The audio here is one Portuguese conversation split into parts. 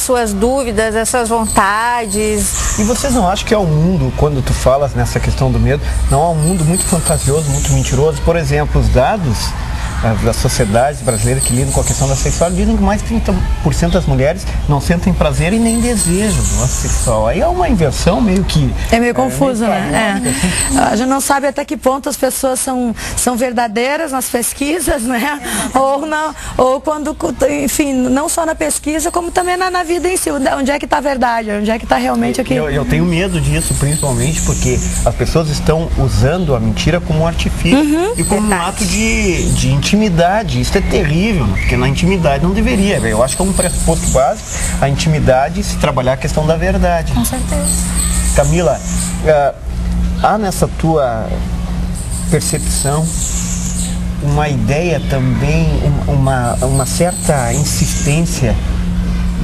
suas dúvidas, as suas vontades. E vocês não acham que é um mundo, quando tu falas nessa questão do medo, não é um mundo muito fantasioso, muito mentiroso? Por exemplo, os dados das sociedades brasileiras que lidam com a questão da sexualidade dizem que mais de 30% das mulheres não sentem prazer e nem desejam do ato sexual. Aí é uma inversão meio que... É meio confuso, né? A gente não sabe até que ponto as pessoas são verdadeiras nas pesquisas, né? Ou, não, ou quando, enfim, não só na pesquisa, como também na vida em si. Onde é que está a verdade? Onde é que está realmente aqui? Eu tenho medo disso, principalmente porque as pessoas estão usando a mentira como um artifício e como um ato de intimidade. Isso é terrível, porque na intimidade não deveria. Eu acho que é um pressuposto básico a intimidade, se trabalhar a questão da verdade. Com certeza. Camila, há nessa tua percepção uma ideia também, uma certa insistência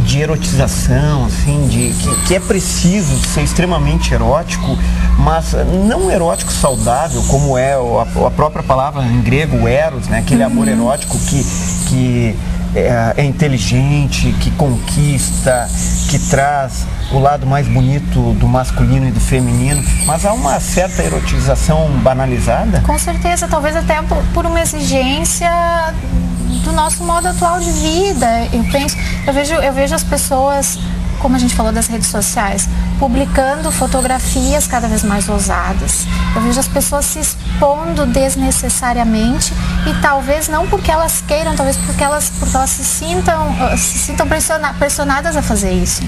de erotização, assim, que é preciso ser extremamente erótico, mas não erótico saudável, como é a própria palavra em grego, eros, né? Aquele amor erótico que é inteligente, que conquista, que traz o lado mais bonito do masculino e do feminino, mas há uma certa erotização banalizada? Com certeza, talvez até por uma exigência do nosso modo atual de vida. Eu vejo as pessoas, como a gente falou das redes sociais, publicando fotografias cada vez mais ousadas. Eu vejo as pessoas se expondo desnecessariamente e talvez não porque elas queiram, talvez porque elas se sintam pressionadas a fazer isso.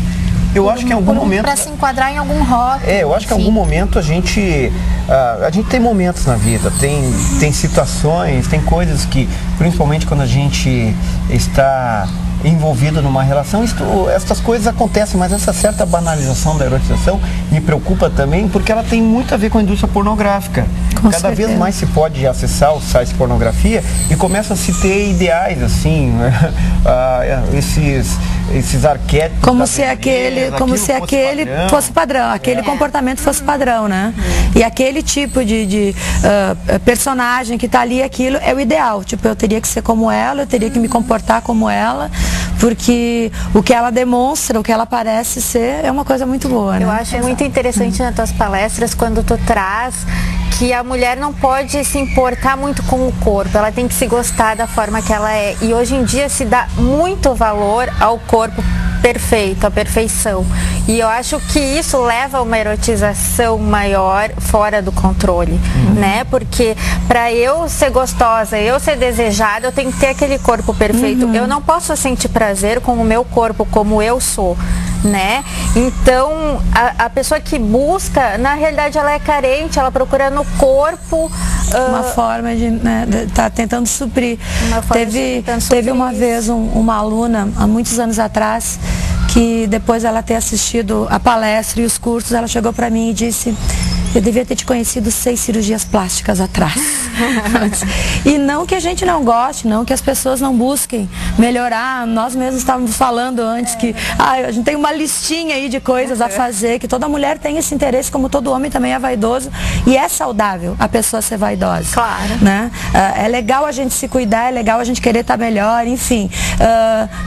Eu acho que em algum momento... Para se enquadrar em algum rótulo. Eu acho que em algum momento a gente tem momentos na vida, tem situações, tem coisas que, principalmente quando a gente está envolvido numa relação, essas coisas acontecem, mas essa certa banalização da erotização me preocupa também, porque ela tem muito a ver com a indústria pornográfica. Cada vez mais se pode acessar os sites de pornografia e começa a se ter ideais, assim, esses arquétipos. Como se aquele fosse padrão, aquele comportamento fosse padrão, né? E aquele tipo de personagem que está ali, aquilo é o ideal. Tipo, eu teria que ser como ela, eu teria que me comportar como ela, porque o que ela demonstra, o que ela parece ser, é uma coisa muito boa, né? Eu acho muito interessante nas tuas palestras quando tu traz que a mulher não pode se importar muito com o corpo, ela tem que se gostar da forma que ela é. E hoje em dia se dá muito valor ao corpo perfeito, à perfeição. E eu acho que isso leva a uma erotização maior fora do controle, né? Porque para eu ser gostosa, eu ser desejada, eu tenho que ter aquele corpo perfeito. Eu não posso sentir prazer com o meu corpo como eu sou, né? Então, a pessoa que busca, na realidade ela é carente, ela procura no corpo uma forma de tá tentando suprir. Teve uma vez uma aluna, há muitos anos atrás, que depois ela ter assistido a palestra e os cursos, ela chegou para mim e disse: eu devia ter te conhecido 6 cirurgias plásticas atrás. E não que a gente não goste, não que as pessoas não busquem melhorar. Nós mesmos estávamos falando antes que a gente tem uma listinha aí de coisas a fazer, que toda mulher tem esse interesse, como todo homem também é vaidoso. E é saudável a pessoa ser vaidosa. Claro. Né? É legal a gente se cuidar, é legal a gente querer estar melhor, enfim.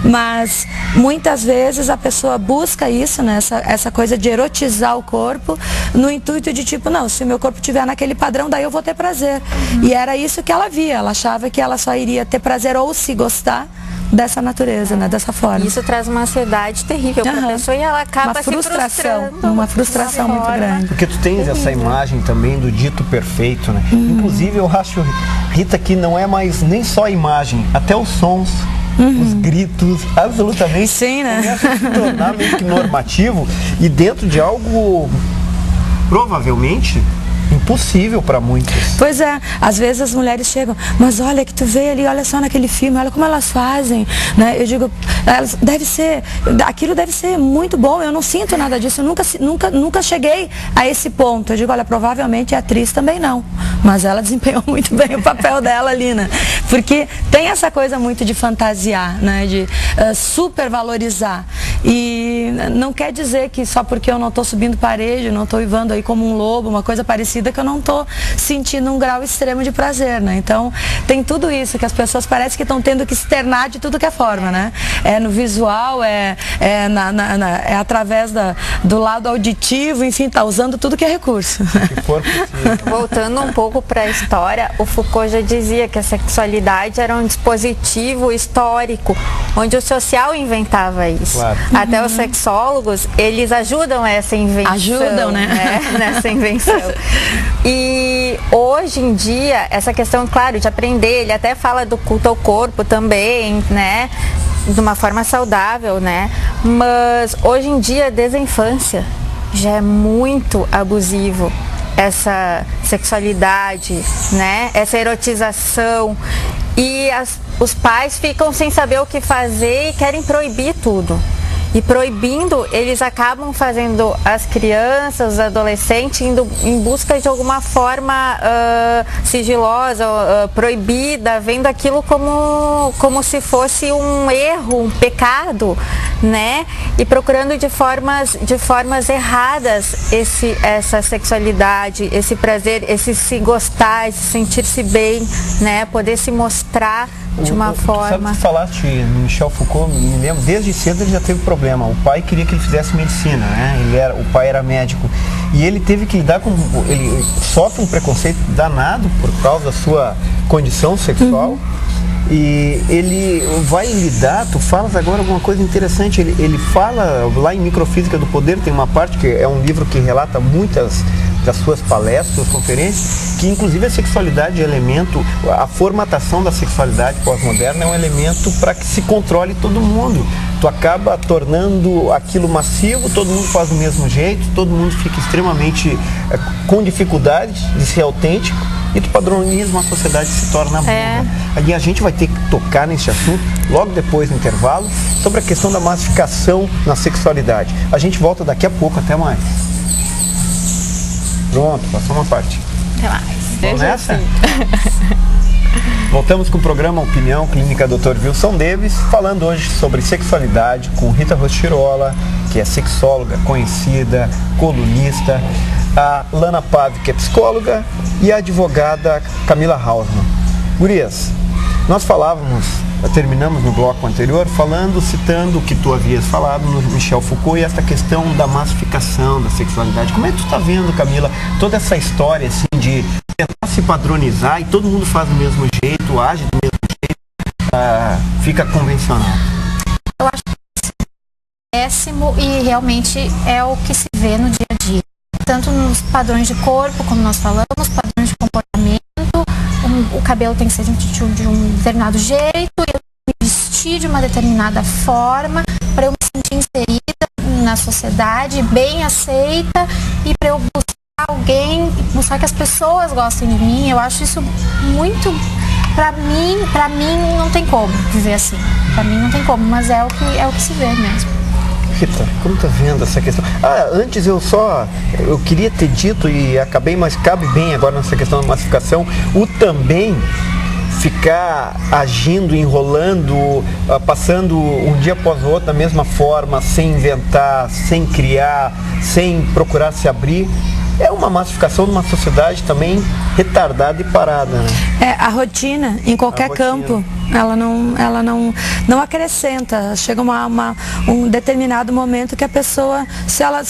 Mas muitas vezes a pessoa busca isso, né? Essa coisa de erotizar o corpo, no intuito de tipo, não, se o meu corpo estiver naquele padrão, daí eu vou ter prazer. E era isso que ela via, ela achava que ela só iria ter prazer ou se gostar dessa natureza, né, dessa forma. Isso traz uma ansiedade terrível para a pessoa e ela acaba se frustrando. Uma frustração muito grande. Porque tu tens essa imagem também do dito perfeito, né? Inclusive eu acho, Rita, que não é mais nem só a imagem, até os sons. Os gritos, absolutamente. Sim, né? Começa a se tornar meio que normativo e dentro de algo provavelmente impossível para muitos. Pois é, às vezes as mulheres chegam, mas olha que tu vê ali, olha só naquele filme, olha como elas fazem, né? Eu digo, aquilo deve ser muito bom, eu não sinto nada disso, eu nunca cheguei a esse ponto. Eu digo, olha, provavelmente a atriz também não, mas ela desempenhou muito bem o papel dela ali, né? Porque tem essa coisa muito de fantasiar, né? De supervalorizar. E não quer dizer que só porque eu não estou subindo parede, não estou uivando aí como um lobo, uma coisa parecida, que eu não estou sentindo um grau extremo de prazer, né? Então, tem tudo isso, que as pessoas parecem que estão tendo que externar de tudo que é forma, né? É no visual, é através do lado auditivo, enfim, tá usando tudo que é recurso. Voltando um pouco para a história, o Foucault já dizia que a sexualidade era um dispositivo histórico, onde o social inventava isso. Claro. Até os sexólogos, eles ajudam essa invenção. Ajudam, né? Nessa invenção. E hoje em dia, essa questão, claro, de aprender, ele até fala do culto ao corpo também, né? De uma forma saudável, né? Mas hoje em dia, desde a infância, já é muito abusivo essa sexualidade, né? Essa erotização. E os pais ficam sem saber o que fazer e querem proibir tudo. E proibindo, eles acabam fazendo as crianças, os adolescentes, indo em busca de alguma forma sigilosa, proibida, vendo aquilo como se fosse um erro, um pecado, né? E procurando de formas erradas essa sexualidade, esse prazer, esse se gostar, esse sentir-se bem, né? Poder se mostrar de uma forma. Sabe que falaste no Michel Foucault, me lembro, desde cedo ele já teve problema. O pai queria que ele fizesse medicina, né? O pai era médico. E ele teve que lidar com. Ele sofre um preconceito danado por causa da sua condição sexual. E ele vai lidar, tu falas agora alguma coisa interessante, ele fala lá em Microfísica do Poder, tem uma parte que é um livro que relata muitas das suas palestras, suas conferências, que inclusive a sexualidade é elemento, a formatação da sexualidade pós-moderna é um elemento para que se controle todo mundo. Tu acaba tornando aquilo massivo, todo mundo faz do mesmo jeito, todo mundo fica extremamente com dificuldade de ser autêntico, e tu padroniza uma sociedade que se torna burra. E a gente vai ter que tocar nesse assunto logo depois do intervalo, sobre a questão da massificação na sexualidade. A gente volta daqui a pouco, até mais. Pronto, passou uma parte. Até mais. Vamos nessa? Voltamos com o programa Opinião Clínica Dr. Wilson Davis, falando hoje sobre sexualidade com Rita Rostirola, que é sexóloga conhecida, colunista, a Lana Pave, que é psicóloga, e a advogada Camila Hausmann. Gurias, nós terminamos no bloco anterior citando o que tu havias falado no Michel Foucault e essa questão da massificação da sexualidade. Como é que tu está vendo, Camila, toda essa história assim de tentar se padronizar e todo mundo faz do mesmo jeito, age do mesmo jeito, fica convencional? Eu acho que é péssimo e realmente é o que se vê no dia a dia. Tanto nos padrões de corpo, como nós falamos, padrões de comportamento, o cabelo tem que ser de um determinado jeito, eu tenho que me vestir de uma determinada forma para eu me sentir inserida na sociedade, bem aceita, e para eu buscar alguém, buscar que as pessoas gostem de mim. Eu acho isso muito... Para mim não tem como viver assim. Para mim não tem como, mas é o que se vê mesmo. Rita, como tá vendo essa questão? Antes eu queria ter dito e acabei, mas cabe bem agora nessa questão da massificação, o também ficar agindo, enrolando, passando um dia após o outro da mesma forma, sem inventar, sem criar, sem procurar se abrir, é uma massificação de uma sociedade também retardada e parada, né? A rotina, em qualquer campo, ela não acrescenta. Chega um determinado momento que a pessoa, se ela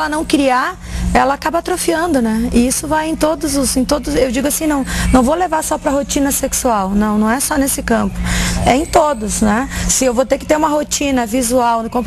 não criar, ela acaba atrofiando, né? E isso vai em todos, eu digo assim, não vou levar só para a rotina sexual, não é só nesse campo, é em todos, né? Se eu vou ter que ter uma rotina visual, tipo,